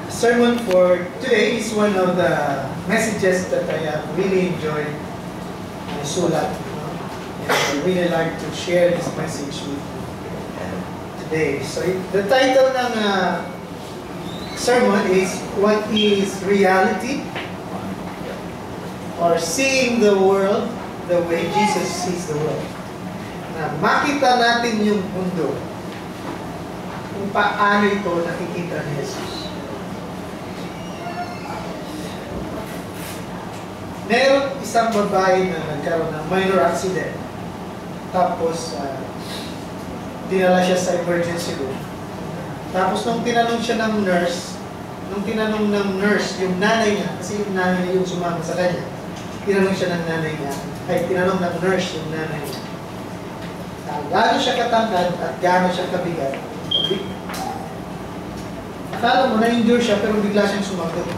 sermon for today is one of the messages that I have really enjoyed in Sulat. And I really like to share this message with you today. So the title ng sermon is What is Reality? Or Seeing the World the way Jesus sees the world. Na makita natin yung mundo kung paano ito nakikita ni Jesus. Meron isang babae na nagkaroon ng minor accident. Tapos, dinala siya sa emergency room. Tapos, nung tinanong siya ng nurse, yung nanay niya, kasi yung nanay niya yung sumama sa kanya, tinanong siya ng nanay niya, tinanong ng nurse yung nanay niya. Gaano siya katangkad at gaano siya kabigat. Akala mo, na-endure siya, pero bigla siyang sumagot.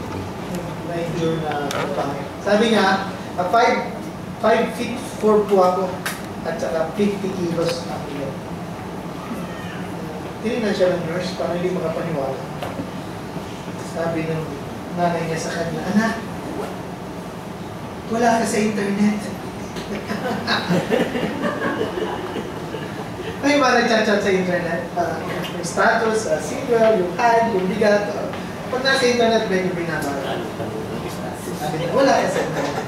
Na-endure na pangit. Sabi niya, 5 feet 4 po ako at saka 50 kilos na ako. Tinignan siya ng nurse para hindi makapaniwala. Sabi ng nanay niya sa kanya, anak, wala ka sa internet. May mga nagchat-chat sa internet, yung status, single, yung height, yung bigat. Pag nasa internet, medyo binabara. Sabi niya, wala ka sa internet.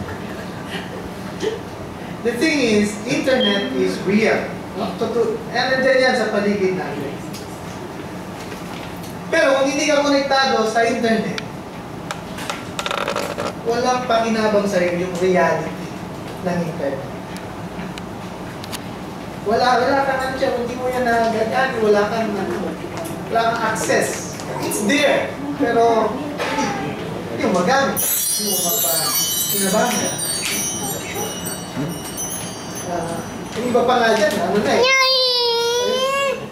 The thing is, internet is real. And nandiyan yan sa paligid natin. Pero kung hindi ka konektado sa internet, walang pakinabang sa'yo yung reality ng internet. Wala kang siya, hindi mo yan nagagaan, wala kang access. It's there, pero hindi mo magamit. Hindi mo magpapinabangan. Yung iba pa nga dyan, ano na eh.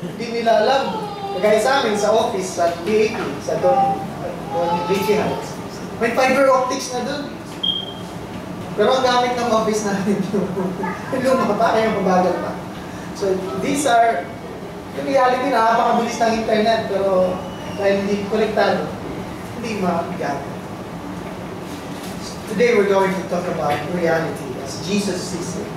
Hindi nila alam. Kagaya sa amin, sa office, sa DAP, sa Don Richie House, may fiber optics na dun. Pero ang gamit ng office natin yung luma pa, kaya mabagal pa. So, these are, yung reality na napakabilis ng internet, pero dahil hindi konektado, hindi magamit. Today, we're going to talk about reality as Jesus sees it.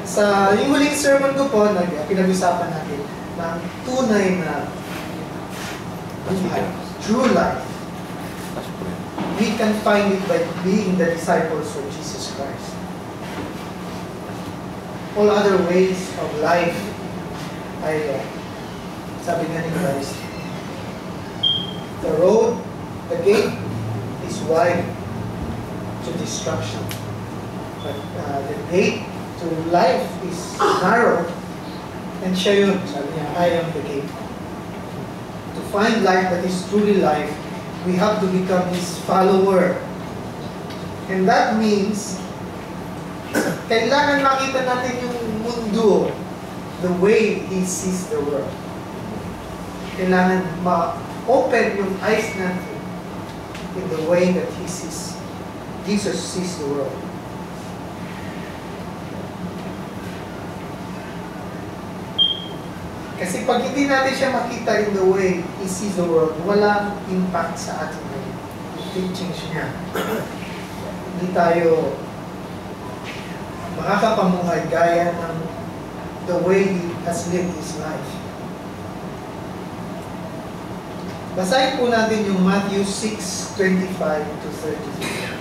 Sa yung huling sermon ko po, pinag-usapan natin ng tunay na buhay, true life. We can find it by being the disciples of Jesus Christ. All other ways of life ay, sabi nga ni Christ, the road, the gate is wide to destruction. But the gate to life is narrow, and siya yun, sabi niya, I am the gate. To find life that is truly life, we have to become His follower. And that means, kailangan makita natin yung mundo the way He sees the world. Kailangan ma-open yung eyes natin in the way that He sees. Jesus sees the world. Kasi pag hindi natin siya makita in the way He sees the world, walang impact sa atin ngayon. Yung teachings niya. Hindi tayo makakapamuhay gaya ng the way He has lived His life. Basahin po natin yung Matthew 6:25 to 33.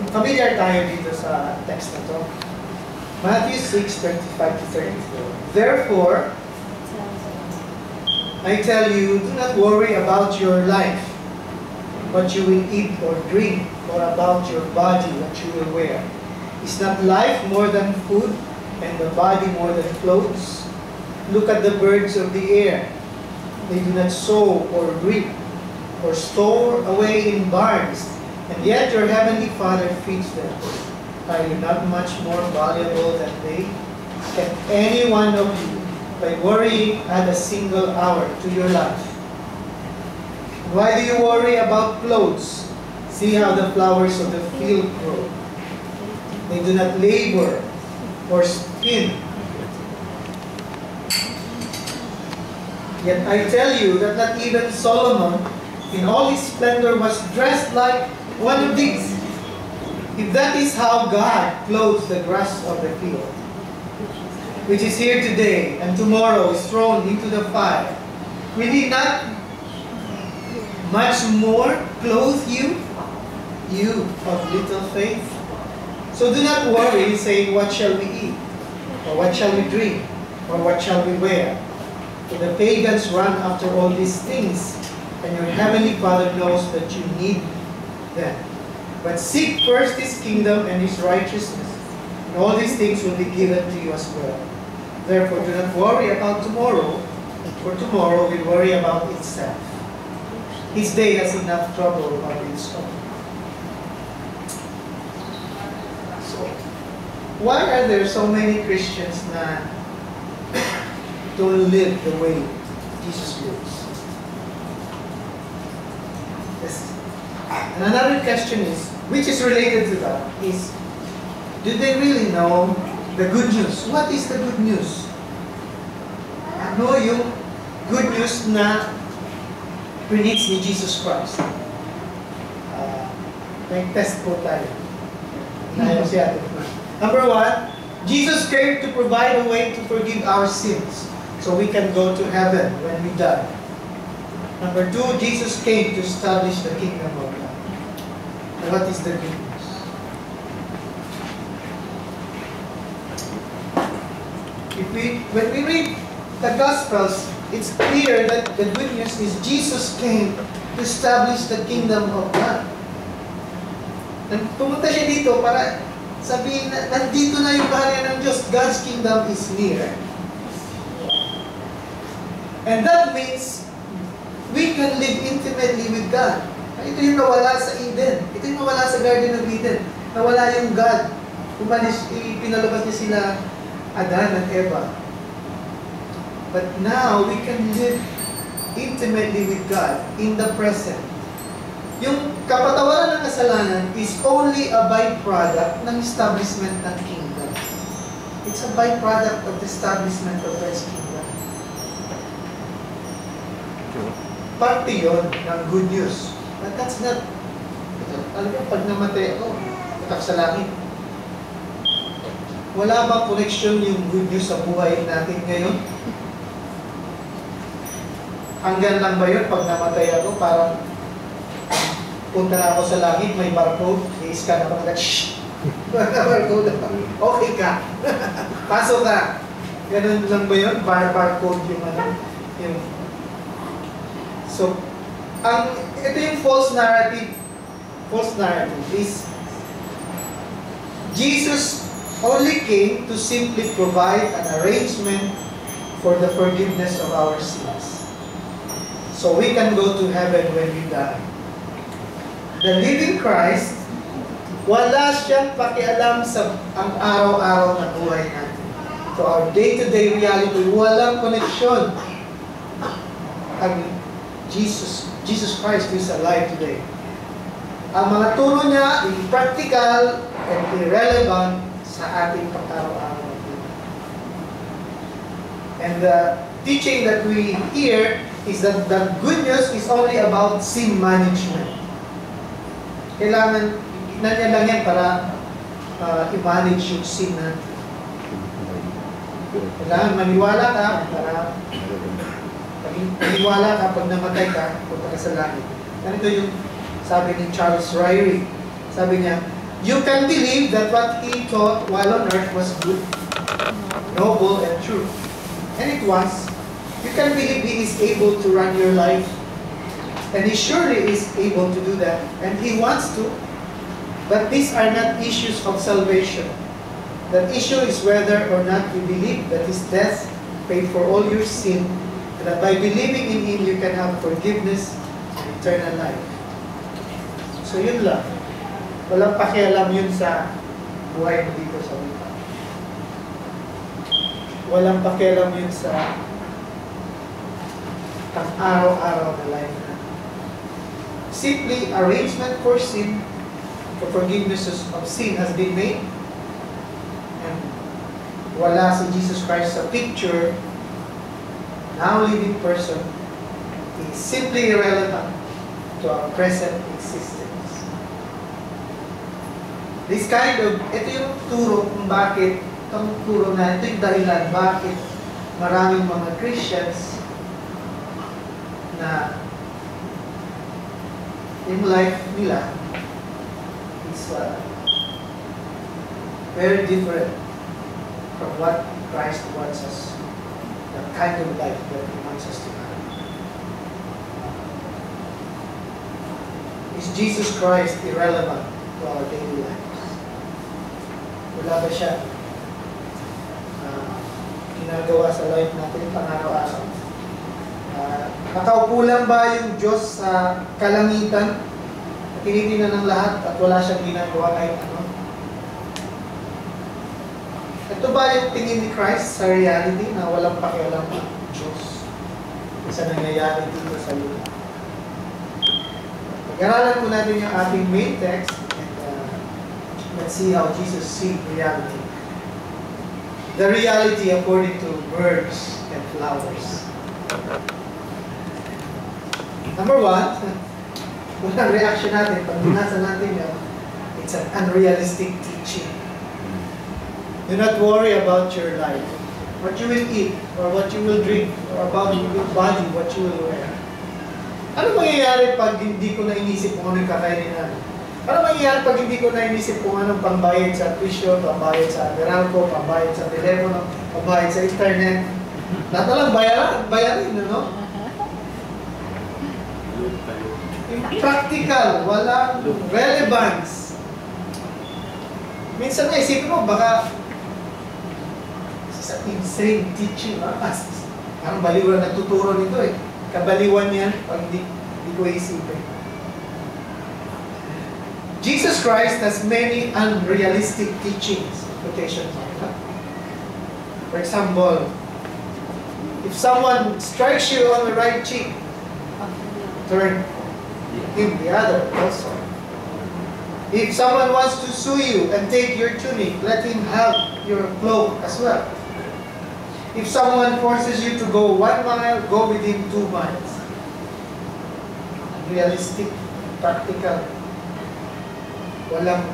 Familiar tayo dito sa text na to. Matthew 6:25 to 34. Therefore, I tell you, do not worry about your life, what you will eat or drink, or about your body, what you will wear. Is not life more than food, and the body more than clothes? Look at the birds of the air. They do not sow or reap, or store away in barns, and yet your heavenly Father feeds them. Are you not much more valuable than they? Can any one of you, by worrying, add a single hour to your life? Why do you worry about clothes? See how the flowers of the field grow. They do not labor or spin. Yet I tell you that not even Solomon, in all his splendor, was dressed like one of these. If that is how God clothes the grass of the field, which is here today and tomorrow is thrown into the fire, will He not much more clothe you, you of little faith? So do not worry, saying, what shall we eat? Or what shall we drink? Or what shall we wear? For the pagans run after all these things, and your heavenly Father knows that you need them. But seek first His kingdom and His righteousness, and all these things will be given to you as well. Therefore, do not worry about tomorrow, for tomorrow will worry about itself. Each day has enough trouble of its own. So, why are there so many Christians na don't live the way Jesus lives? Yes. And another question is, which is related to that, is, do they really know the good news? What is the good news? Ano yung good news na preach ni Jesus Christ? May test po tayo. Number one, Jesus came to provide a way to forgive our sins so we can go to heaven when we die. Number two, Jesus came to establish the kingdom of God. And what is the good news? When we read the Gospels, it's clear that the good news is Jesus came to establish the kingdom of God. And pumunta siya dito para sabihin na nandito na yung kaharian ng Diyos. God's kingdom is near. And that means we can live intimately with God. Ito yung nawala sa Eden. Ito yung nawala sa Garden of Eden. Nawala yung God. Umalis, pinalabas niya sila Adan at Eva. But now, we can live intimately with God in the present. Yung kapatawaran ng kasalanan is only a byproduct ng establishment ng kingdom. It's a byproduct of the establishment of God's kingdom. Parte yun ng good news. But that's not, alam mo, pag namatay ako, patak sa langit. Wala bang connection yung good news sa buhay natin ngayon? Hanggang lang ba yun pag namatay ako, parang punta na ako sa langit, may barcode, i-scan ako na, shhh! Barcode, okay ka. Pasok ka. Ganun lang ba yun? Barcode yung ano, yung... So, ito yung false narrative is Jesus only came to simply provide an arrangement for the forgiveness of our sins. So we can go to heaven when we die. The living Christ, wala siyang pakialam sa ang araw-araw na buhay natin. So our day-to-day reality, walang koneksyon. Jesus Christ is alive today. Ang mga turo niya, practical and irrelevant sa ating pang-araw-araw. And the teaching that we hear is that the good news is only about sin management. Kailangan, nandiyan lang yan para i-manage yung sin natin. Kailangan maniwala ka para maniwala ka pag namatay ka, punta ka sa langit. Ganito yung sabi ni Charles Ryrie. Sabi niya, you can believe that what he taught while on earth was good, noble, and true. And it was. You can believe he is able to run your life. And he surely is able to do that. And he wants to. But these are not issues of salvation. The issue is whether or not you believe that his death paid for all your sin, and that by believing in him, you can have forgiveness and eternal life. So yun lang. Walang pakialam yun sa buhay mo dito sa lupa. Walang pakialam yun sa pang-araw-araw na life na. Simply, arrangement for sin, for forgiveness of sin has been made, And wala si Jesus Christ sa picture, now living person is simply irrelevant to our present existence. This kind of, ito yung turo kung bakit, itong turo na ito yung dahilan bakit maraming mga Christians na in life nila is very different from what Christ wants us, the kind of life that He wants us to have. Is Jesus Christ irrelevant to our daily lives? Wala ba siya ginagawa sa life natin pang-araw-araw? Nakaupo lang ba yung Diyos sa kalangitan? Tinitingnan ng lahat at wala siyang ginagawa kahit ano? Ito ba yung tingin ni Christ sa reality na walang pakialam ang Diyos sa nangyayari dito sa lupa? Pag-aralan po natin yung ating main text and let's see how Jesus sees reality. The reality according to birds and flowers. Number one, unang reaction natin, pag binasa natin yun, it's an unrealistic teaching. Do not worry about your life, what you will eat, or what you will drink, or about your body, what you will wear. Ano mangyayari pag hindi ko na inisip kung anong kakainin namin? Ano mangyayari pag hindi ko na inisip kung anong pambayad sa tuition, pambayad sa Meralco, pambayad sa telepono, pambayad sa internet? Lahat na lang bayarin, no? Practical, walang relevance. Minsan na isipin mo, baka sa insane teaching, parang baliwan na nagtuturo nito eh. Kabaliwan yan pag hindi ko isipin. Jesus Christ has many unrealistic teachings. Quotation mark. For example, if someone strikes you on the right cheek, turn him the other also. If someone wants to sue you and take your tunic, let him have your cloak as well. If someone forces you to go 1 mile, go with him 2 miles. Realistic, practical. Walang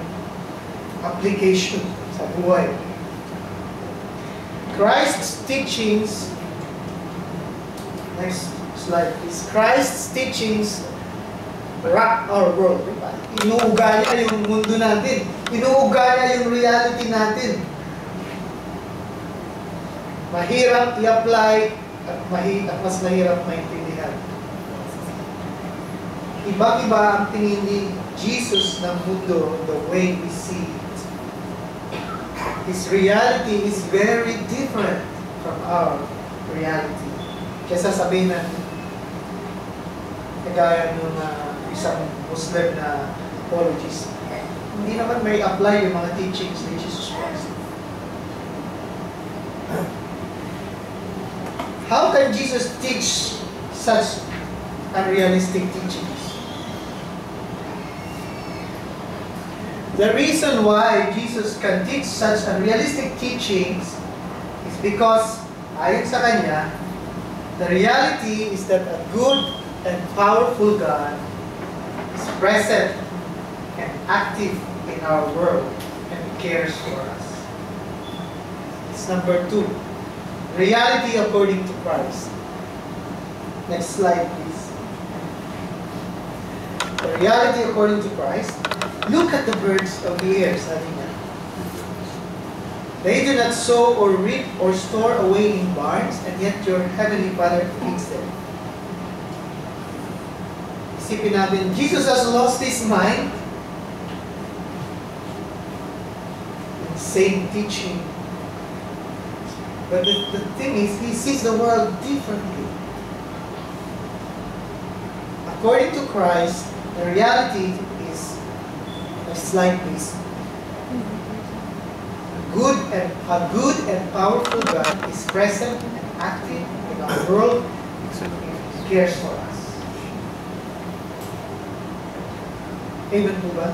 application sa buhay. Christ's teachings, next slide please. Christ's teachings rock our world. Diba? Inuuga niya yung mundo natin. Inuuga niya yung reality natin. Mahirap i-apply at mas mahirap maintindihan. Ibang-iba ang tingin ni Jesus ng mundo the way we see it. His reality is very different from our reality. Kaya sabihin natin, kagaya ng isang Muslim na apologist, hindi naman may apply yung mga teachings ni Jesus Christ. How can Jesus teach such unrealistic teachings? The reason why Jesus can teach such unrealistic teachings is because, ayon sa Kanya, the reality is that a good and powerful God is present and active in our world and cares for us. It's number 2. Reality according to Christ. Next slide, please. The reality according to Christ. Look at the birds of the air, sabi niya. They do not sow or reap or store away in barns, and yet your heavenly Father feeds them. Isipin natin, Jesus has lost His mind. Insane teaching. But the thing is, He sees the world differently. According to Christ, the reality is, next slide please, a good and powerful God is present and active in our world and cares for us. Amen po ba?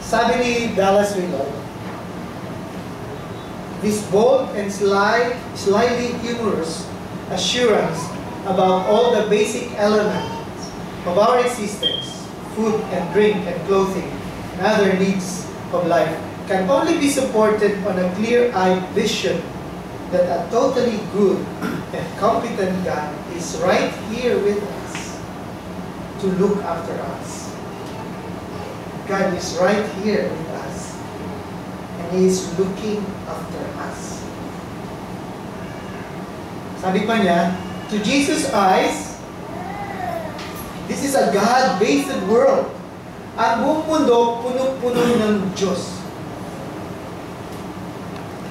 Sabi ni Dallas Willard, this bold and slyly humorous assurance about all the basic elements of our existence, food and drink and clothing, and other needs of life, can only be supported on a clear-eyed vision that a totally good and competent God is right here with us to look after us. God is right here with us, and He is looking after us. Sabi pa niya, to Jesus' eyes, this is a God-based world. Ang buong mundo, puno-puno ng Diyos.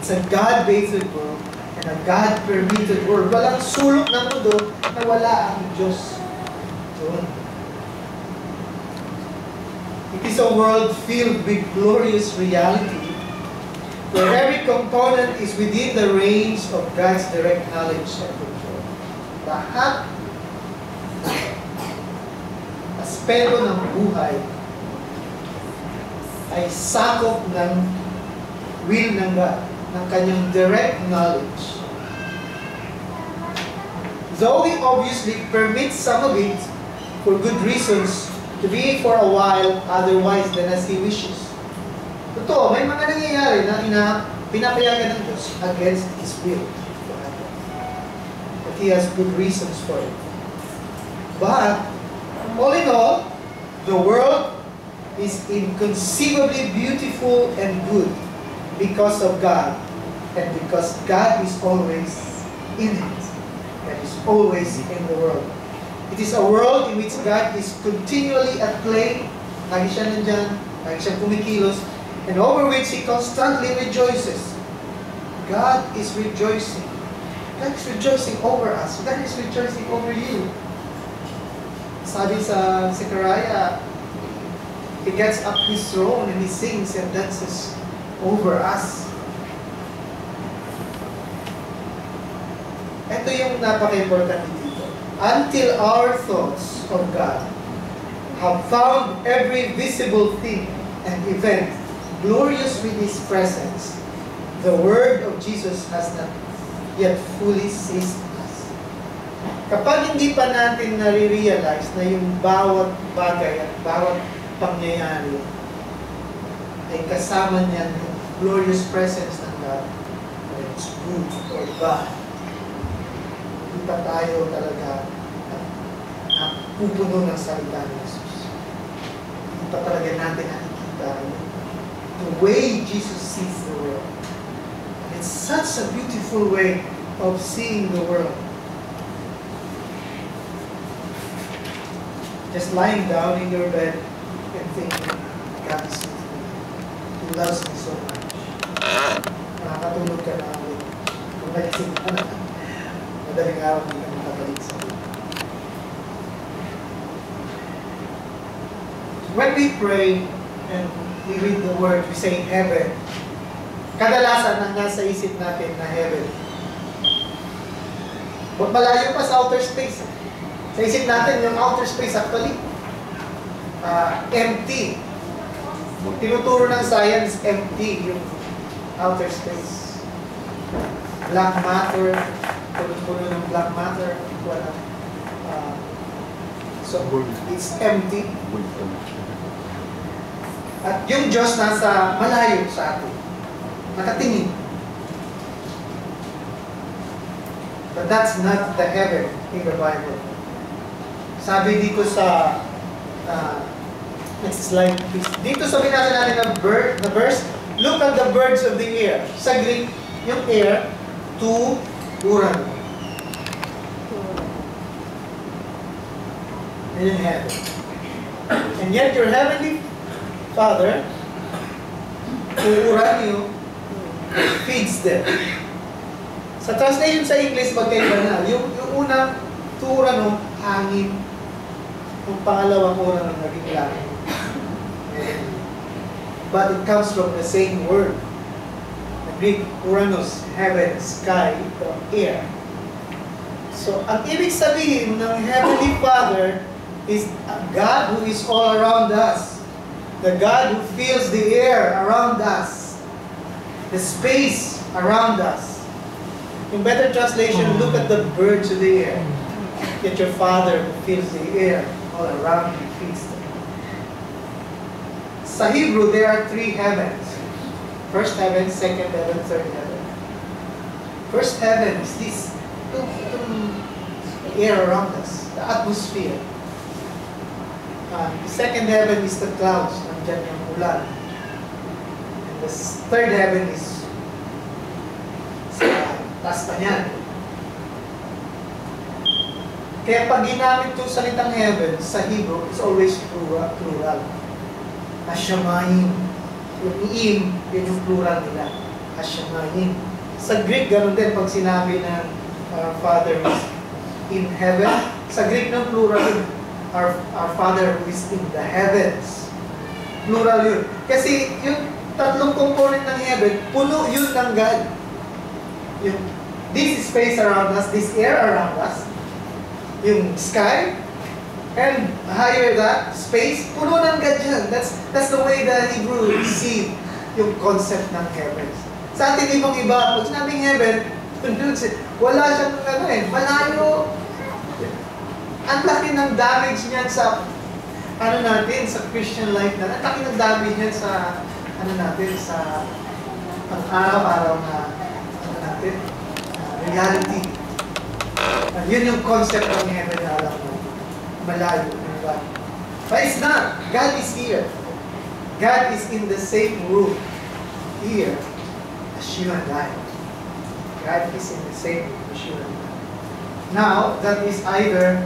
It's a God-based world and a God-permitted world. Walang sulok ng mundo na wala ang Diyos doon. It is a world filled with glorious reality, where every component is within the range of God's direct knowledge and control. Lahat aspeto ng buhay ay sakop ng will ng God, ng kanyang direct knowledge. Though He obviously permits some of it for good reasons to be for a while otherwise than as He wishes. Totoo, may mga nangyayari na pinapayagan ng Diyos against His will. But He has good reasons for it. But, all in all, the world is inconceivably beautiful and good because of God, and because God is always in it, and is always in the world. It is a world in which God is continually at play, lagi siya nandyan, lagi siyang kumikilos, and over which He constantly rejoices. God is rejoicing. God is rejoicing over us. God is rejoicing over you. Sabi sa Zechariah, He gets up His throne and He sings and dances over us. Ito yung napaka-importante dito. Until our thoughts of God have found every visible thing and event glorious with His presence, the word of Jesus has not yet fully ceased us. Kapag hindi pa natin nare-realize na yung bawat bagay at bawat pangyayari ay kasama niyan yung glorious presence ng God, whether it's good or bad, hindi pa tayo talaga pupuno ng salita ni Jesus. Hindi pa talaga natin nakikita the way Jesus sees the world. And it's such a beautiful way of seeing the world. Just lying down in your bed and thinking, God is with me. He loves me so much. Nakakatulog ka na ulit. Kung nagising ka na, madaling araw hindi ka makabalik sa ulit. When we pray and we read the word, we say heaven. Kadalasan ang nasa isip natin na heaven. Malayo pa sa outer space. Sa isip natin, yung outer space actually, empty. Tinuturo ng science, empty yung outer space. Black matter, puno ng black matter, wala. So, it's empty. At yung Diyos nasa malayo sa atin. Nakatingin. But that's not the heaven in the Bible. Sabi dito sa next slide please. Dito sa binasa natin ng verse, look at the birds of the air. Sa Greek, yung air, tuuran. And in heaven. And yet your heavenly Father, tuuran niyo, feeds them. Sa translation sa English, magkaiba na. Yung unang tuuran mo, hangin. Yung pangalawang uran ng naging langit. But it comes from the same word. The Greek, uranos, heaven, sky, air. So, ang ibig sabihin ng Heavenly Father is a God who is all around us. The God who fills the air around us, the space around us. In better translation, look at the birds of the air. Yet your Father who fills the air all around you feeds them. Sa Hebrew, there are three heavens. First heaven, second heaven, third heaven. First heaven is this, itong air around us, the atmosphere. The second heaven is the clouds, nandiyan yung ulan. And the third heaven is sa taas pa niyan. Kaya pag ginamit itong salitang heaven sa Hebrew, it's always plural. Hashamayim. Yung iim, yun yung plural nila. Hashamayim. Sa Greek, ganun din pag sinabi ng Father is in heaven. Sa Greek ng plural, our Father who is in the heavens. Plural yun. Kasi yung tatlong component ng heaven, puno yun ng God. Yung, this space around us, this air around us, yung sky, and higher that space, puno ng God yan. That's the way the Hebrew see yung concept ng heavens. Sa atin ibang iba, pag sinabing heaven, wala siyang malayo. Ang laki ng damage niyan sa natin, sa Christian life na. Ang laki ng damage niyan sa natin, sa pang-araw-araw na natin, reality. Yun yung concept ng heaven na alam mo. Malayo ng God. But it's not. God is here. God is in the same room here as you and I. God is in the same room as you and I. Now, that is either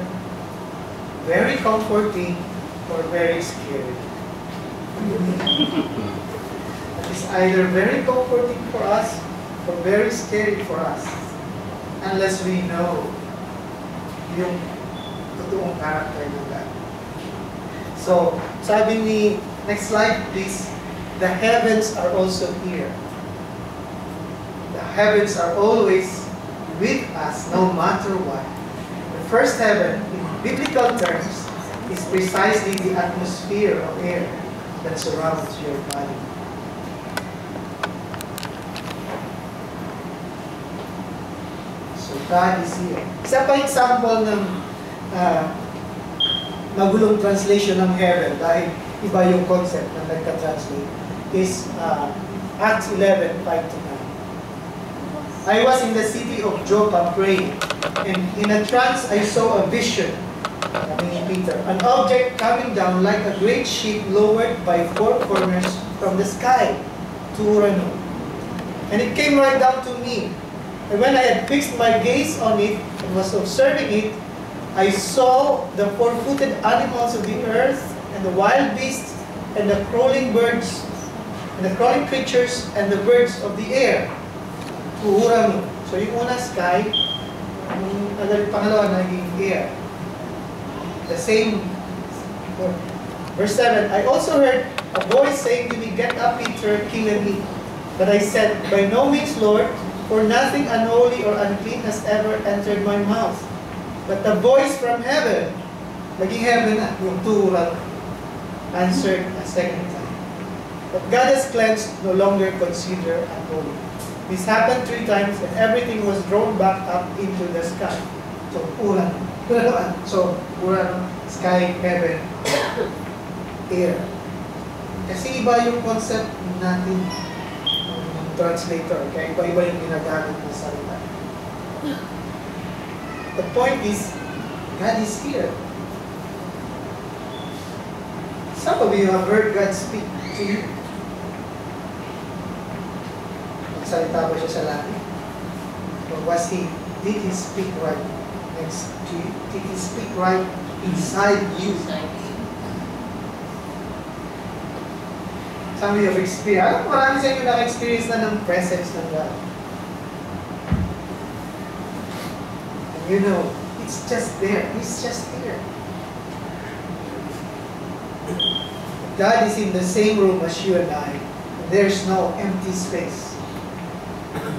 very comforting or very scary. That is either very comforting for us or very scary for us unless we know yung totoong character ng God. So, sabi ni, next slide please, the heavens are also here. The heavens are always with us no matter what. The first heaven, in biblical terms, is precisely the atmosphere of air that surrounds your body. So God is here. Isa pa example ng magulong translation ng heaven dahil iba yung concept na nagka-translate is Acts 11:5-9. I was in the city of Joppa praying, and in a trance I saw a vision, Peter, an object coming down like a great sheet lowered by four corners from the sky to Urano. And it came right down to me. And when I had fixed my gaze on it and was observing it, I saw the four-footed animals of the earth, and the wild beasts, and the crawling birds, and the crawling creatures, and the birds of the air. Urano. So yung una sky, yung pangalawa naging air. The same. Verse 7, I also heard a voice saying to me, "Get up, Peter, kill and eat." But I said, "By no means, Lord, for nothing unholy or unclean has ever entered my mouth." But the voice from heaven, naging heaven na, yung tural, answered a second time. What God has cleansed, no longer consider unholy. This happened 3 times, and everything was drawn back up into the sky. So, ulan. So, ulan, sky, heaven, air. Kasi iba yung concept natin ng translator. Kaya iba-iba yung ginagamit ng salita. The point is, God is here. Some of you have heard God speak to you. Nagsalita ba siya sa langit? Or did He speak right next to you? Did He speak right inside you? Some of you have experienced, marami sa inyo naka-experience na ng presence ng God. And you know, it's just there. He's just here. God is in the same room as you and I. There's no empty space.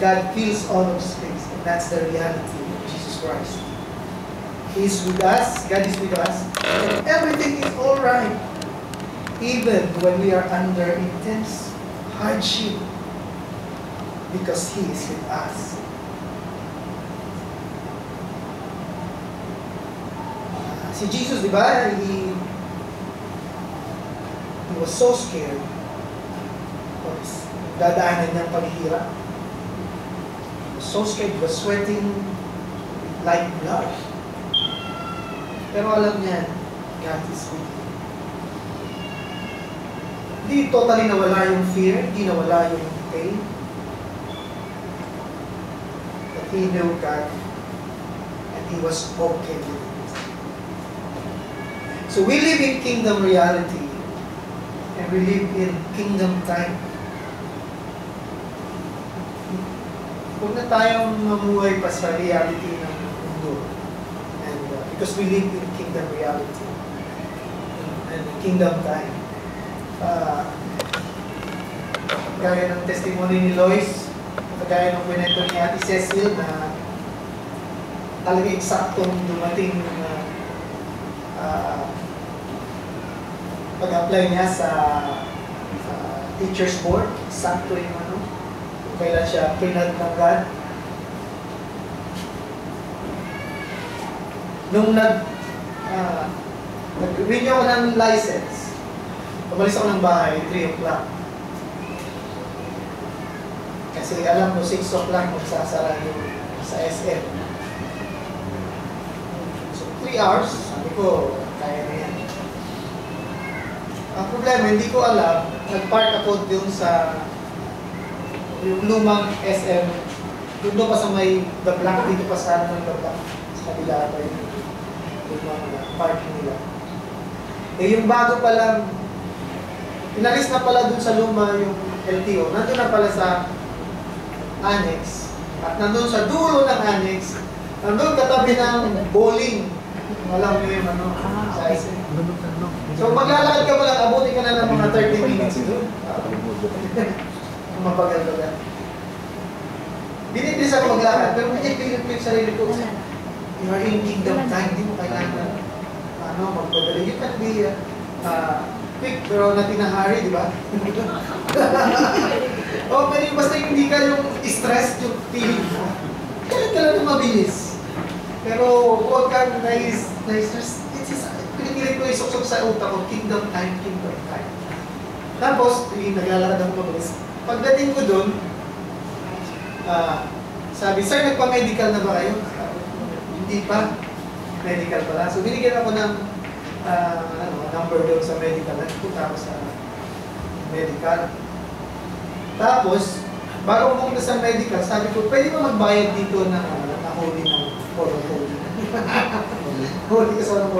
God fills all of space. And that's the reality of Jesus Christ. He is with us. God is with us. And everything is all right. even when we are under intense hardship, because He is with us. Si Jesus, di ba, he was so scared of dadaanan niyang paghihirap. He was so scared, he was sweating like blood. Pero alam niya, God is with him. Hindi totally nawala yung fear, hindi nawala yung pain. But he knew God, and he was okay with it. So we live in kingdom reality, and we live in kingdom time. Huwag na tayong mamuhay pa sa reality ng mundo. And because we live in kingdom reality and kingdom time. Gaya ng testimony ni Lois, gaya ng kwento ni Ate Cecil na talaga eksaktong dumating na pag-apply niya sa teacher's board, sakto yung kung kailan siya pinag ng God. Nung nag-renew ako ng license, umalis ako ng bahay, 3 o'clock. Kasi alam ko, 6 o'clock magsasara yung sa SM. So, 3 hours, sabi ko, kaya na yan. Ang problema, hindi ko alam, nag-park ako dun sa yung lumang SM, dun pa sa may The Black, dito pa sa The Black, sa kabila pa yung lumang parking nila. Eh yung bago pa lang, inalis na pala dun sa luma yung LTO, nandun na pala sa annex, at nandun sa dulo ng annex, nandun katabi ng bowling. Walang yung sa SM. So maglalakad ka pa lang, abutin ka na ng mga 30 minutes doon. Mabagal ka lang. Binibilis ako maglakad, pero may pilit ko yung sarili ko. You are in kingdom time, hindi mo kailangan magpadali. You can be quick, pero natinahari, di ba? O, pero basta hindi ka yung stress, yung feeling mo. Kaya talaga mabilis. Pero huwag kang na-stress. Pinipilit ko isok-sok sa utak ko, kingdom time, kingdom time. Tapos, naglalakad ako mabilis. Pagdating ko doon, sabi, sir, nagpa-medical na ba kayo? Hindi pa. Medical pala. So, binigyan ako ng number doon sa medical. Nagpunta ako sa medical. Tapos, bago pumunta sa medical, sabi ko, pwede ba magbayad dito na nahuli ng photo-photo? Huli ka sa ng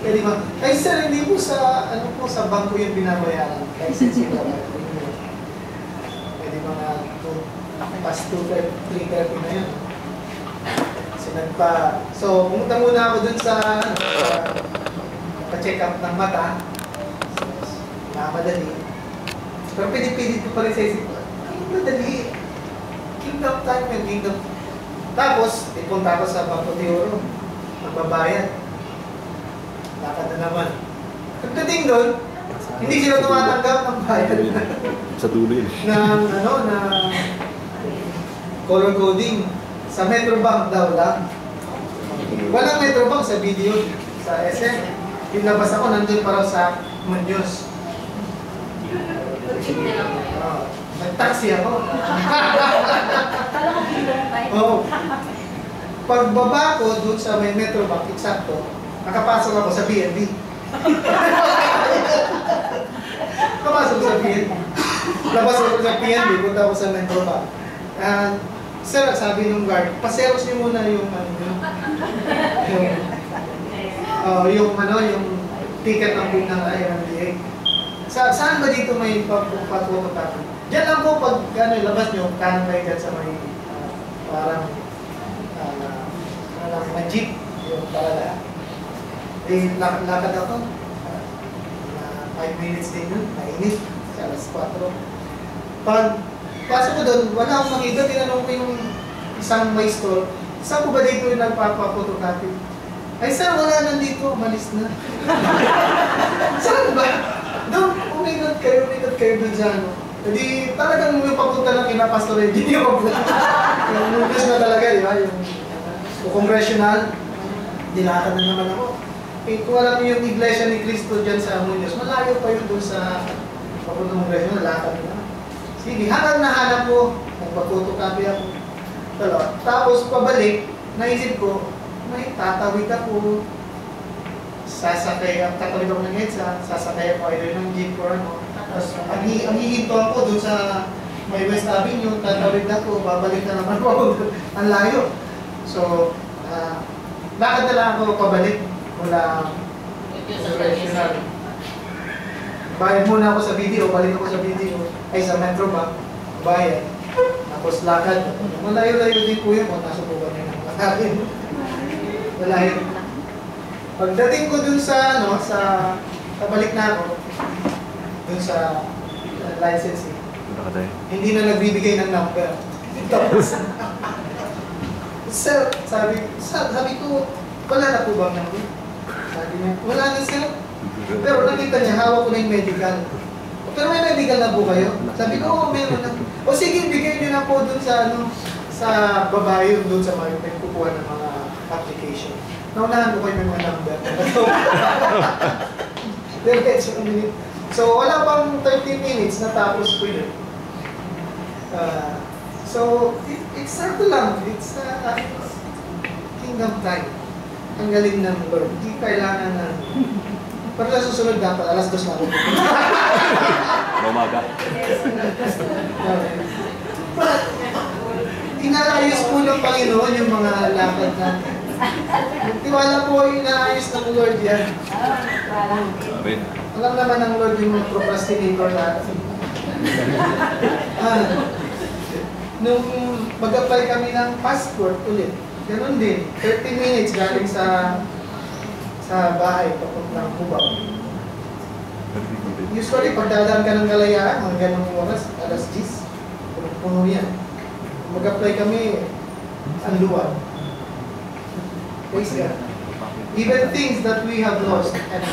pwede ba? Ay sir, hindi po sa, sa bangko yung binabayaran. Kaya since yung pwede ba nga past 2-3 na yun. So, pumunta muna ako dun sa pa-check up ng mata. Madali. Pero pinipilit ko pa rin sa isip ko, ay, madali. Kingdom time and kingdom. Tapos, ipunta ako sa Bangko de Oro. Magbabayad. Lakad na naman. Pagdating doon, hindi sila tumatanggap ng bayad. Sa dulo yun. Na color coding. Sa Metrobank daw lang. Walang Metrobank sa video. Sa SM. Pinabas ako, nandun para sa Munyos. Nag-taxi ako. Oh. Pagbaba ko doon sa may Metrobank, eksakto, nakapasok ako sa BNB. Nakapasok sa BNB. Labas ako sa BNB, punta ako sa Metrobank. Sir, sabi nung guard, paseros niyo muna yung yung ticket ng book ng IMDA. Saan ba dito may pag-photocopy? Diyan lang po pag labas nyo, kanan kayo dyan sa may parang may jeep, yung parala. Lakad ako. 5 minutes din yun, mainit. Sa alas 4. Pag pasok ko doon, wala akong makita. Tinanong ko yung isang may store, saan ko ba dito yung nagpapapotocopy? Ay sir, wala nandito, umalis na. Saan ba? Doon, ikot kayo dun sa ano. Hindi, talagang yung papunta lang kina Pastor Reggie, yung papunta. Yung movies na talaga, di ba? Yung congressional, dilatan na naman ako. Eh, kung alam niyo yung iglesia ni Cristo dyan sa Muñoz, malayo pa yun dun sa papunta congressional, lakad na. Sige, hanggang nahanap ko, nagpa-photocopy ako. Tapos pabalik, naisip ko, may tatawid ako. Sasakay, tatawid ako ng EDSA, sasakay ako either ng jeep or ano. Tapos, ang hihinto ako doon sa may West Avenue, tatawid ako, babalik na naman ako. Ang layo. So, lakad na lang ako pabalik mula professional. Bayad muna ako sa video, balik ako sa video, ay sa Metro Bank, bayad. Tapos lakad. Malayo-layo din po yun, kung nasa po ba niya ng lakarin. Malayo. Pagdating ko dun sa, ano, pabalik na ako, dun sa licensing, hindi na nagbibigay ng number. Tapos, sir, sabi ko, wala na po bang number? Sabi niya, wala na sir. Pero nakita niya, hawak ko na yung medical. Pero may medical na po kayo? Sabi ko, oo, meron na. O sige, bigay niyo na po dun sa, ano, sa babae, dun sa mga kukuha ng mga application. Naunahan ko kayo ng mga number. So, wala pang 30 minutes, natapos ko yun. So, it's hard lang. It's kingdom time. Ang galing ng Lord. Hindi kailangan na... Pero sa susunod dapat, alas 2 na ako. Umaga. Inaayos po ng Panginoon yung mga lakad natin. Tiwala po yung inaayos ng Lord yan. Amen. Alam naman ng Lord yung mga procrastinator natin. Nung mag-apply kami ng passport ulit, ganun din. 30 minutes galing sa bahay, papuntang Cubao. Usually, pagdadaan ka ng Kalayaan, mga ganong oras, alas 10, puno yan. Mag-apply kami, ang luwag. Praise God. Even things that we have lost, and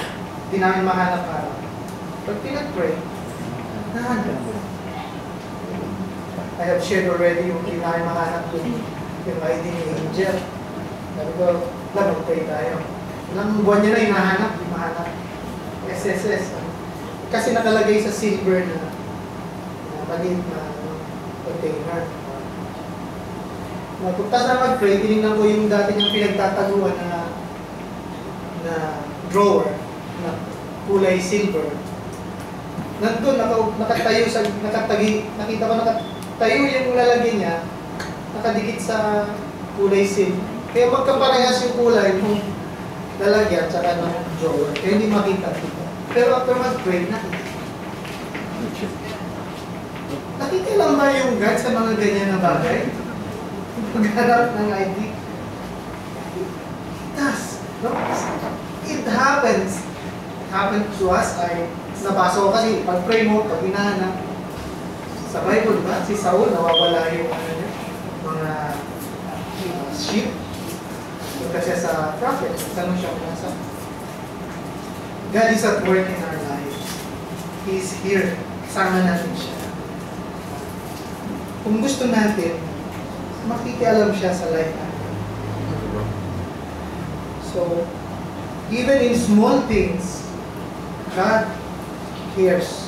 di namin mahanap-hanap. But pinag-pray, nahanap. I have shared already yung di namin mahanap yung ID ni Angel. Sabi ko, mag-pray tayo. Ilang buwan niya na hinahanap, di mahanap. SSS. Kasi nakalagay sa silver na maliit na container. Pagpuntas na mag-pray, tinignan ko yung dati niyang pinagtataguan na drawer na kulay silver. Nandun, nakatayo nakita ko nakatayo yung lalagyan niya, nakadikit sa kulay silver. Kaya magkaparehas yung kulay ng lalagyan tsaka ng drawer. Kaya hindi makita dito. Pero after mag-pray, nakita lang ba yung God sa mga ganyan na bagay? Pagharap ng ID. No? It happens. It happened to us. Nabasa ko kasi, pag-pray mo, pag hinahanap, sa Bible, ba? Si Saul, nawawala yung mga sheep. Kasi sa prophet, tanong siya kung nasa. God is at work in our lives. He is here. Kasama natin siya. Kung gusto natin, makikialam siya sa life natin. So, even in small things, God cares.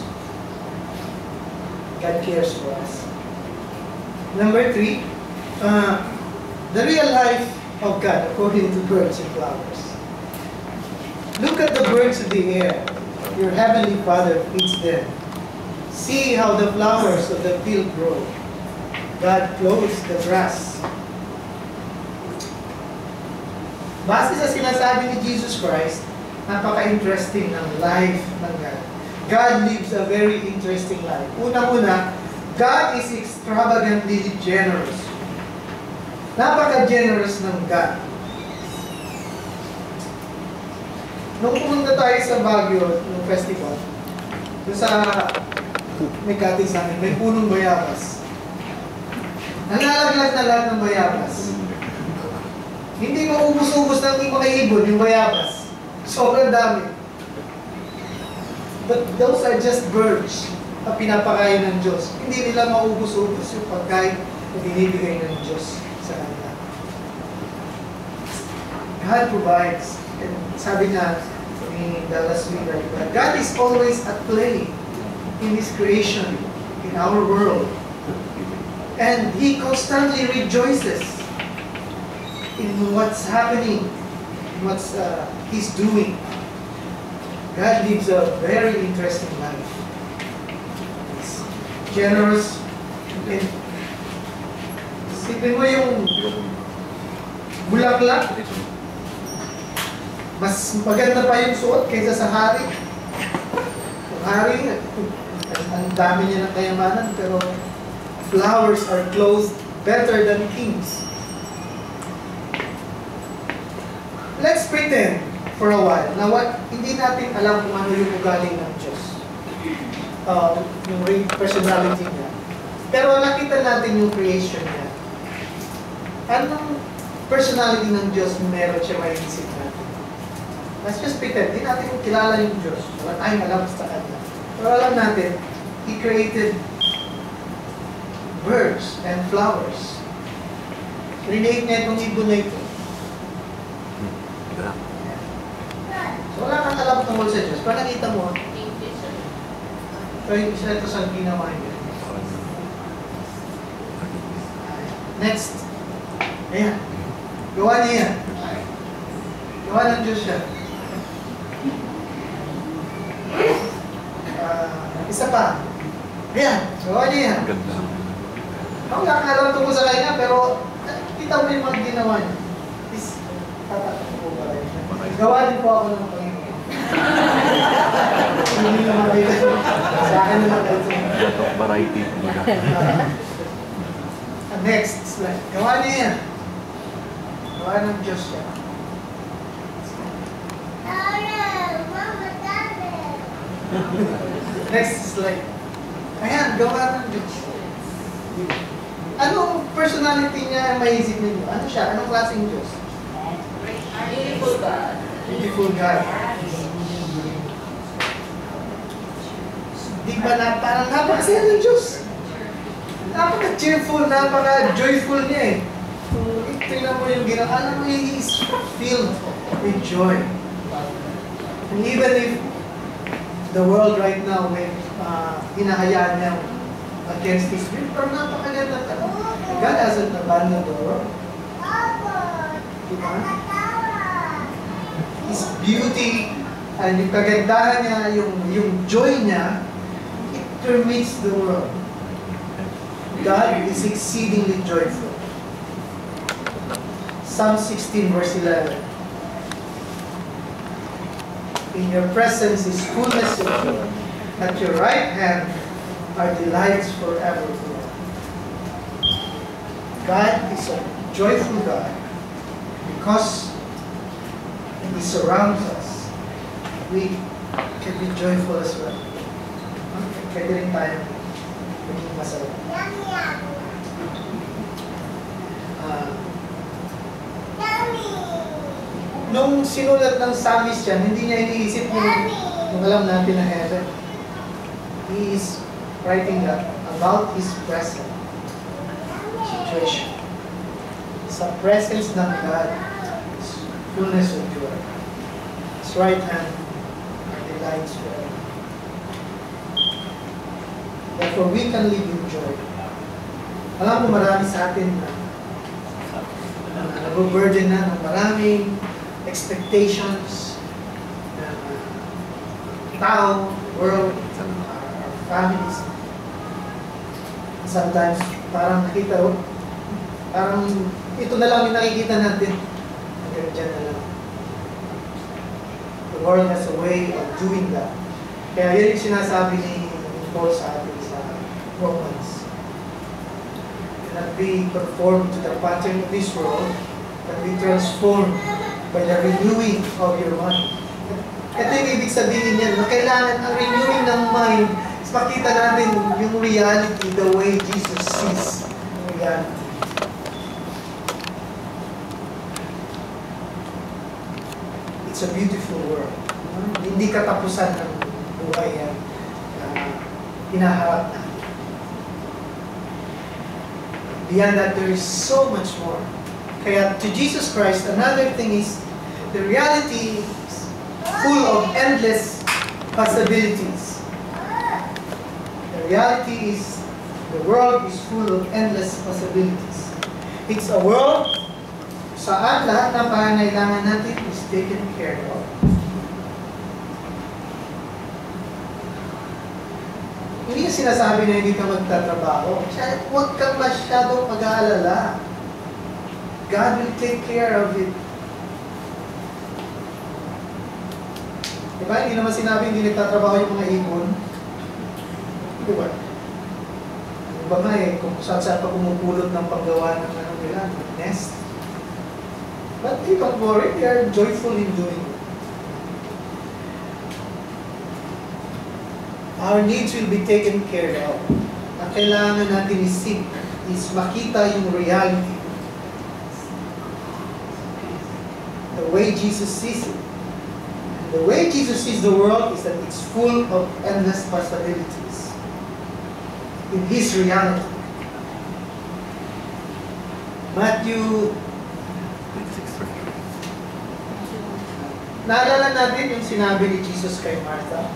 God cares for us. Number 3, the real life of God according to birds and flowers. Look at the birds of the air. Your heavenly Father feeds them. See how the flowers of the field grow. God clothes the grass. Base sa sinasabi ni Jesus Christ, napaka-interesting ng life ng God. God lives a very interesting life. Una-una, God is extravagantly generous. Napaka-generous ng God. Nung pumunta tayo sa Baguio, ng festival, doon sa may cottage namin, may punong bayabas. Nalalaglag na lahat ng bayabas. Hindi maubos-ubos ng mga ibon yung bayabas. Sobrang dami. But those are just birds. pinapakain ng Diyos. Hindi nila maubos-ubos yung pagkain na binibigay ng Diyos sa kanila. God provides. And sabi nga ni Dallas Willard, God is always at play in His creation, in our world. And He constantly rejoices in what's happening, in what He's doing. God lives a very interesting life. He's generous. And sipin mo yung bulaklak, mas maganda pa yung suot kaysa sa hari. Yung hari, ang dami niya ng kayamanan, pero flowers are clothed better than kings. Let's pretend for a while na hindi natin alam kung ano yung ugali ng Diyos. Yung personality niya. Pero nakita natin yung creation niya. Anong personality ng Diyos meron siya maiisip natin? Let's just pretend, hindi natin kilala yung Diyos. Wala tayong alam sa Kanya. Pero alam natin, He created birds and flowers. Create niya itong ibon na ito. So wala kang alam tungkol sa Diyos. Pag nakita mo, ito yung isa ito sa ginawa niya. Next. Ayan. Gawa niya yan. Gawa ng Diyos siya. Isa pa. Ayan. Gawa niya yan. Wala kang alam tungkol sa kanya, pero kita mo yung mga ginawa niya. Is, tatakot ko pa rin. Gawa din po ako ng Panginoon. Hindi naman kayo. Sa akin naman kayo. Variety. Next slide. Gawa niya yan. Gawa ng Diyos siya. Next slide. Ayan, gawa ng Diyos. Anong personality niya maisip ninyo? Ano siya? Anong klaseng Diyos? Beautiful God. Beautiful God. Di ba na parang napakasaya ng Diyos? Napaka-cheerful, napaka-joyful niya eh. Tingnan mo yung ginawa. Alam mo, He is filled with joy. And even if the world right now, when hinahayaan niya against His will, pero napakaganda ka. God hasn't abandoned the world. Diba? His beauty, and yung kagandahan niya, yung joy niya, it permeates the world. God is exceedingly joyful. Psalm 16 verse 11. In your presence is fullness of joy. At your right hand are delights forevermore. God is a joyful God because He surrounds us. We can be joyful as well. Pwede rin tayo maging masaya. Nung sinulat ng Psalmist yan, hindi niya iniisip yung alam natin na heaven. He is writing that about His present situation. Sa presence ng God, fullness of joy. His right hand are delights forever. Therefore, we can live in joy. Alam mo, marami sa atin na nag-burden na ng maraming expectations ng tao, world, our families. Sometimes, parang nakita, parang ito na lang yung nakikita natin. Hanggang dyan na lang. The world has a way of doing that. Kaya yun yung sinasabi ni Paul sa atin sa Romans. Cannot be conformed to the pattern of this world, but be transformed by the renewing of your mind. Ito yung ibig sabihin niyan, na kailangan ang renewing ng mind is makita natin yung reality the way Jesus sees reality. It's a beautiful world. Hindi katapusan ng buhay yan. hinaharap natin. Beyond that, there is so much more. Kaya to Jesus Christ, another thing is, the reality is full of endless possibilities. The reality is, the world is full of endless possibilities. It's a world saan lahat ng pangangailangan natin is taken care of. Hindi yung sinasabi na hindi ka magtatrabaho. Huwag kang masyadong mag-aalala. God will take care of it. Diba? Hindi naman sinabi hindi nagtatrabaho yung mga ibon. Diba? Diba nga kung saan pa pumupulot ng paggawa ng nila, nest. But they don't worry, they are joyful in doing it. Our needs will be taken care of. Ang kailangan natin isip is makita yung reality. The way Jesus sees it. The way Jesus sees the world is that it's full of endless possibilities. In His reality. Matthew, naalala natin yung sinabi ni Jesus kay Martha.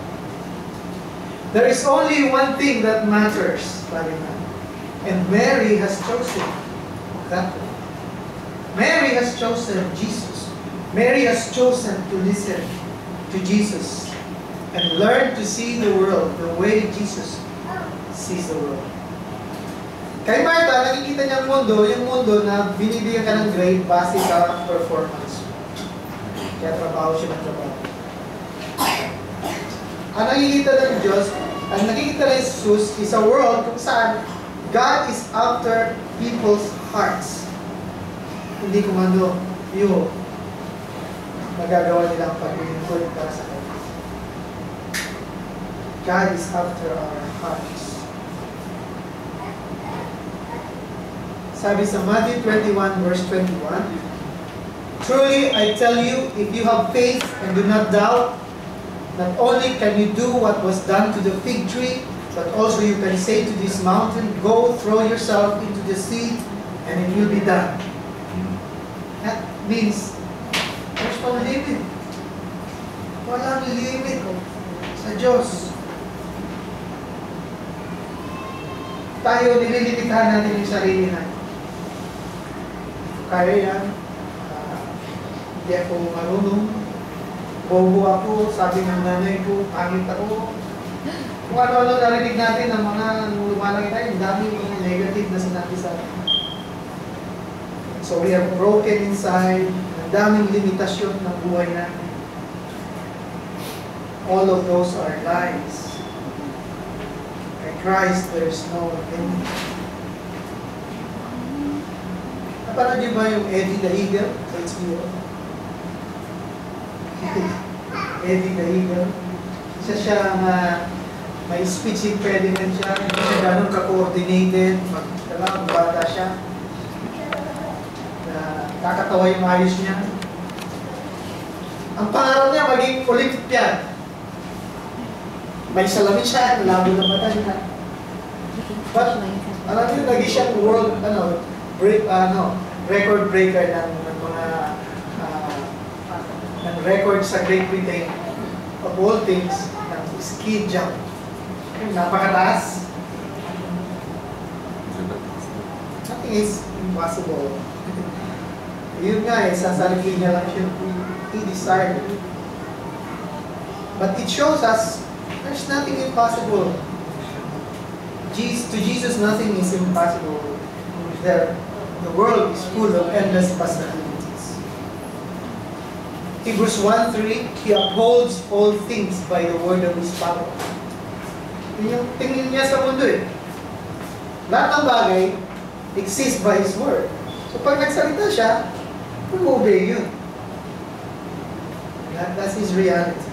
There is only one thing that matters, and Mary has chosen that one. Mary has chosen Jesus. Mary has chosen to listen to Jesus and learn to see the world the way Jesus sees the world. Kay Martha, nakikita niya yung mundo na binibigyan ka ng grade base sa performance. Kaya trabaho siya ng trabaho. Ang nakikita ng Diyos, ang nakikita ng Jesus is a world kung saan God is after people's hearts. Hindi kung ano yung magagawa nilang paglilingkod para sa Kanya. God is after our hearts. Sabi sa Matthew 21 verse 21, truly I tell you, if you have faith and do not doubt, not only can you do what was done to the fig tree, but also you can say to this mountain, go throw yourself into the sea, and it will be done. That means, there's no limit. Walang limit sa Diyos. Tayo, nililimitahan natin yung sarili natin. Kaya yan, hindi ako marunong, bobo ako, sabi ng nanay ko, pangit ako. Kung ano-ano narinig natin ng mga lumalaki tayo, ang daming mga negative na sinabi sa atin. So we are broken inside, ang daming limitasyon ng buhay natin. All of those are lies. In Christ, there is no limit. Napanood niyo ba yung Eddie the Eagle sa HBO? Eddie the Eagle. Isa siyang may speech impediment siya. Hindi siya ganun ka-coordinated. Bata siya. Kakatawa yung ayos niya. Ang pangarap niya maging Olympian. May salamin siya. Labo na mata niya. But, alam niyo, naging siyang world, record breaker ng mga ng record sa Great Britain of all things ng ski jump. Napakataas. Nothing is impossible. Yun nga sa sarili niya lang siya he desired. But it shows us there's nothing impossible. To Jesus, nothing is impossible. The world is full of endless possibilities. Hebrews 1:3, He upholds all things by the word of His power. Yun yung tingin niya sa mundo eh. Lahat ng bagay exists by His word. So pag nagsalita siya, mag-obey yun. That's His reality.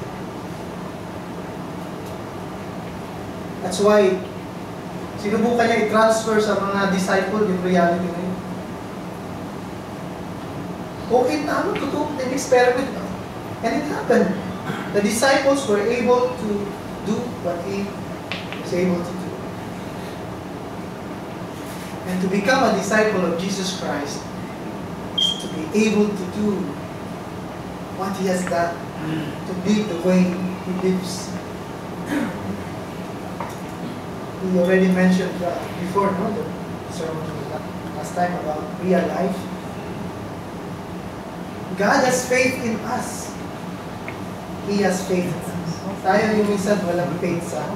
That's why sinubukan niya i-transfer sa mga disciple yung reality na yun. Okay, tama, totoo, an experiment. And it happened. The disciples were able to do what He is able to do. And to become a disciple of Jesus Christ is to be able to do what He has done, to live the way He lives. We already mentioned before, no, the sermon last time about real life. God has faith in us. He has faith in us. Tayo yung minsan walang faith sa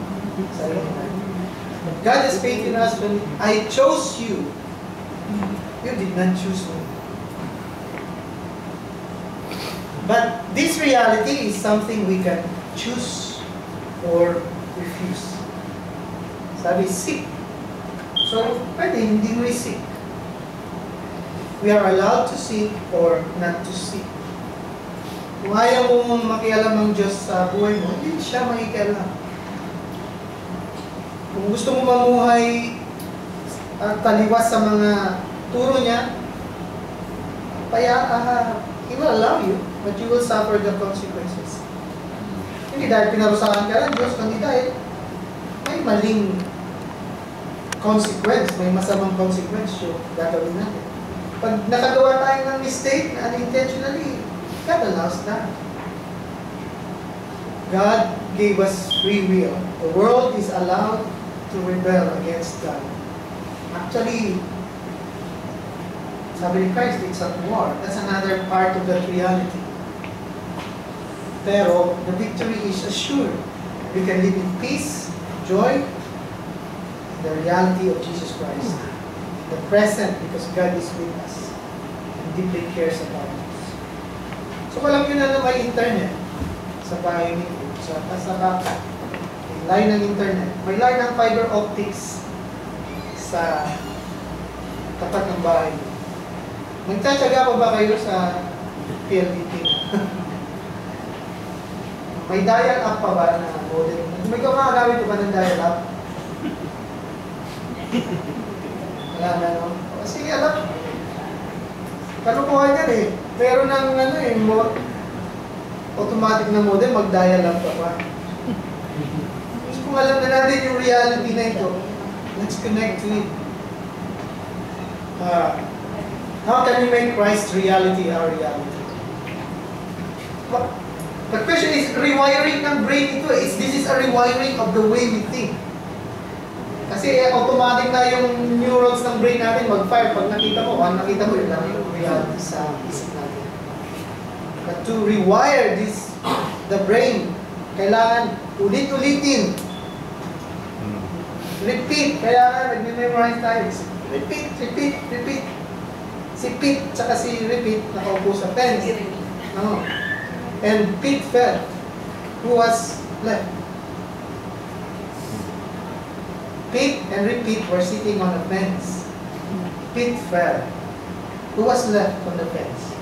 sarili natin. God has faith in us when I chose you. You did not choose me. But this reality is something we can choose or refuse. Sabi, seek. So, pwede hindi mo i-seek. We are allowed to seek or not to seek. Kung ayaw mo makialam ng Diyos sa buhay mo, hindi siya makikialam. Kung gusto mo mamuhay at taliwas sa mga turo niya, He will allow you, but you will suffer the consequences. Hindi dahil pinarusahan ka ng Diyos, kundi dahil may maling consequence, may masamang consequence yung gagawin natin. Pag nakagawa tayo ng mistake na unintentionally, God allows that. God gave us free will. The world is allowed to rebel against God. Actually, sabi ni Christ, it's at war. That's another part of that reality. Pero, the victory is assured. We can live in peace, joy, in the reality of Jesus Christ. The present, because God is with us and deeply cares about us. So, alam nyo na may internet sa bahay ninyo. Sa may line ng internet. May line ng fiber optics sa tapat ng bahay. Nagtsatsaga pa ba kayo sa PLDT? May dial-up pa ba na modem? May gumagagamit pa ba ng dial-up? Wala na, no? Kasi alam, kalukuhan yan eh. Pero ng automatic na modem, mag-dial-up pa ba? Kung alam na natin yung reality na ito, let's connect to it. How can we make Christ's reality our reality? The question is, rewiring ng brain ito. This is a rewiring of the way we think. Kasi automatic na yung neurons ng brain natin mag-fire. Pag nakita mo yun lang yung reality sa isip natin. But to rewire the brain, kailangan ulit-ulitin. Repeat. Kailangan nag-memorize tayo. Repeat. Si Pete tsaka si Repeat nakaupo sa fence. No. And Pete fell. Who was left? Pete and Repeat were sitting on a fence. Pete fell. Who was left on the fence?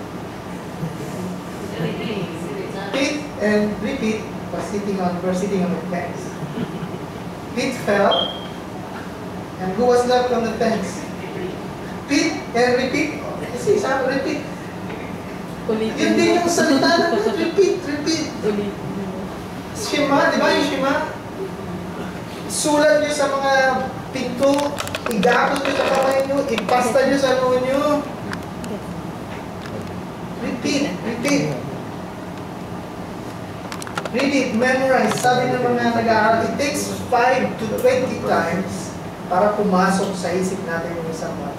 Pete and Repeat were sitting on the fence. Pete fell. And who was left on the fence? Pete and Repeat. Kasi sabi, repeat. Yun din yung salita natin. Repeat. Shema, di ba yung Shema? Sulat nyo sa mga pinto, igapos nyo sa kamay nyo, ipasta nyo sa noo nyo. Repeat. Read it, memorize. Sabi ng mga nag-aaral, it takes 5 to 20 times para pumasok sa isip natin yung isang wala.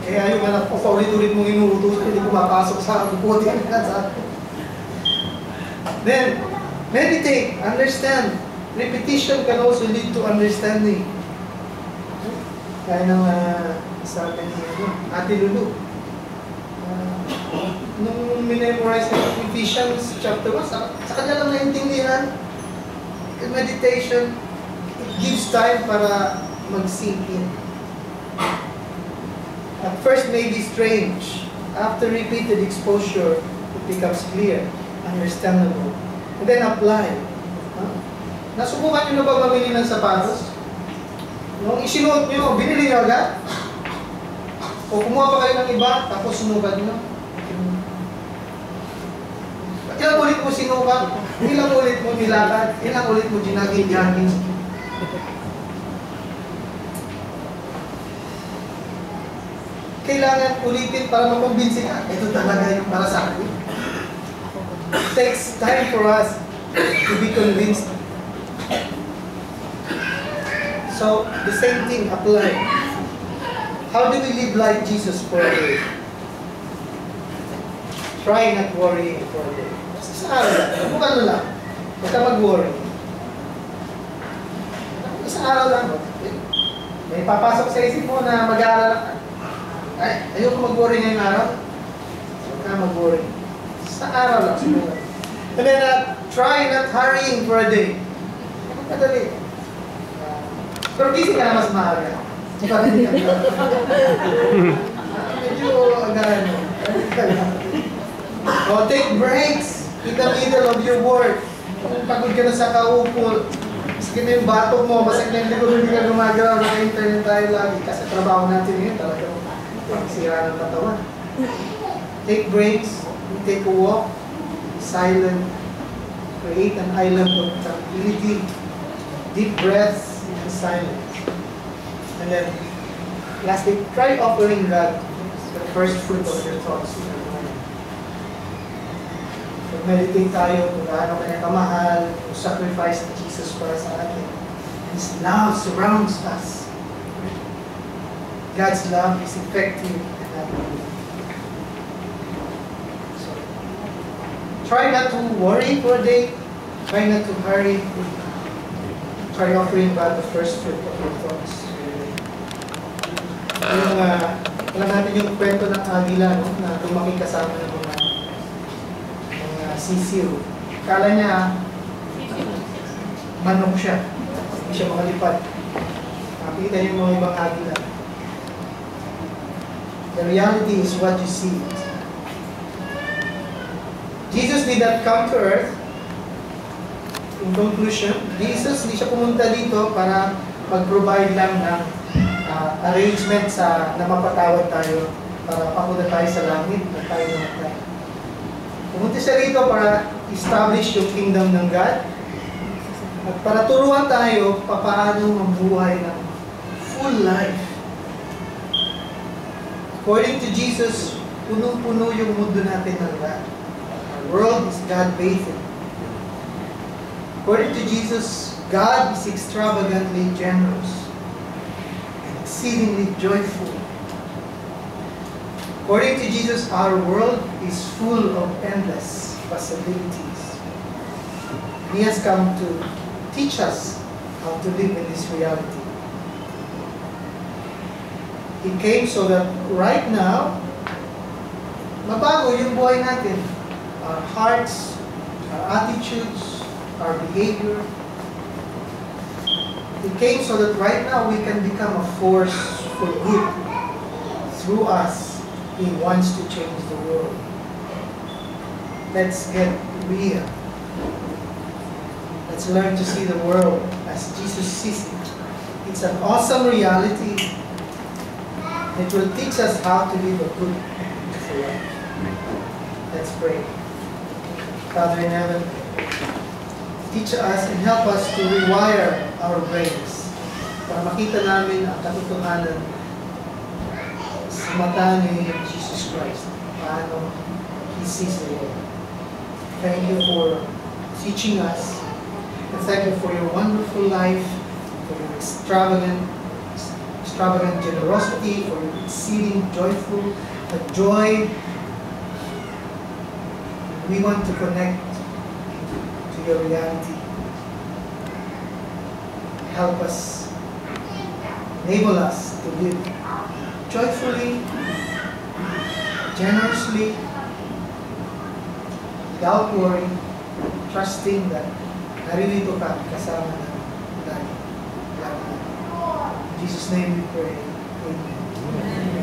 Kaya yung anak ko, paulit-ulit mong inuutos, hindi pumapasok sa buti ang nasa. Then, meditate, understand. Repetition can also lead to understanding. Kaya nang sabi niya, Ate Lulu, nung minemorize ng Ephesians chapter 1, sa kanya lang naintindihan, meditation, it gives time para mag-sink in. At first may be strange. After repeated exposure, it becomes clear, understandable, and then apply. Nasubukan nyo na ba mamili ng sapatos? Nung isinuot nyo, binili nyo agad? O kumuha pa kayo ng iba, tapos sunugan nyo? Ilang ulit mo sinuka? Ilang ulit mo nilakad? Ilang ulit mo ginagin-jagin? Kailangan ulitin para makumbinsi ka. Ito talaga yung para sa akin. It takes time for us to be convinced. So, the same thing apply. How do we live like Jesus for a day? Try not worrying for a day. Sa araw lang. Kung ano lang. Huwag ka mag-worry. Sa araw lang. May papasok sa isip mo na mag-aaral. Ay, ayoko mag-worry ngayong araw. Huwag ka mag-worry. Sa araw lang. And then, try not hurrying for a day. Madali. Pero gising ka na mas maaga. Medyo agaran mo. O, take breaks in the middle of your work. Kung pagod ka na sa kaupo, maski na yung batok mo, masakit na yung likod, hindi ka gumagalaw, naka-internet tayo lagi. Kasi trabaho natin yun, talagang pagsira ng katawan. Take breaks, take a walk, silent, create an island of tranquility, deep breaths, and silence. And then, lastly, try offering God the first fruit of your thoughts in your mind. Pag-meditate tayo kung gaano kanya kamahal, yung sacrifice ni Jesus para sa atin. His love surrounds us. God's love is effective and active. So, try not to worry for a day. Try not to hurry. Try offering God the first fruit of your thoughts. Yung, alam natin yung kwento ng agila, no? Na lumaki kasama ng mga sisiw. Kala niya, manok siya. Hindi siya makalipad. Nakikita niyo yung mga ibang agila. The reality is what you see. Jesus did not come to earth. In conclusion, Jesus hindi siya pumunta dito para mag-provide lang ng arrangement na mapatawad tayo para papunta tayo sa langit at tayo namatay. Pumunta siya rito para establish yung kingdom ng God at para turuan tayo paano mabuhay ng full life. According to Jesus, punong-puno yung mundo natin ng God. Our world is God-based. According to Jesus, God is extravagantly generous. Exceedingly joyful. According to Jesus, our world is full of endless possibilities. He has come to teach us how to live in this reality. He came so that right now, mabago yung buhay natin. Our hearts, our attitudes, our behavior. He came so that right now we can become a force for good. Through us, He wants to change the world. Let's get real. Let's learn to see the world as Jesus sees it. It's an awesome reality. It will teach us how to live a good and beautiful life. Let's pray. Father in heaven, teach us and help us to rewire our brains para makita namin ang katotohanan sa mata ni Jesus Christ, paano He sees the world. Thank you for teaching us, and thank you for your wonderful life, for your extravagant generosity, for your exceeding joyful joy. We want to connect to your reality. Help us, enable us to live joyfully, generously, without worry, trusting that naririto ka kasama namin lagi. In Jesus' name we pray. Amen.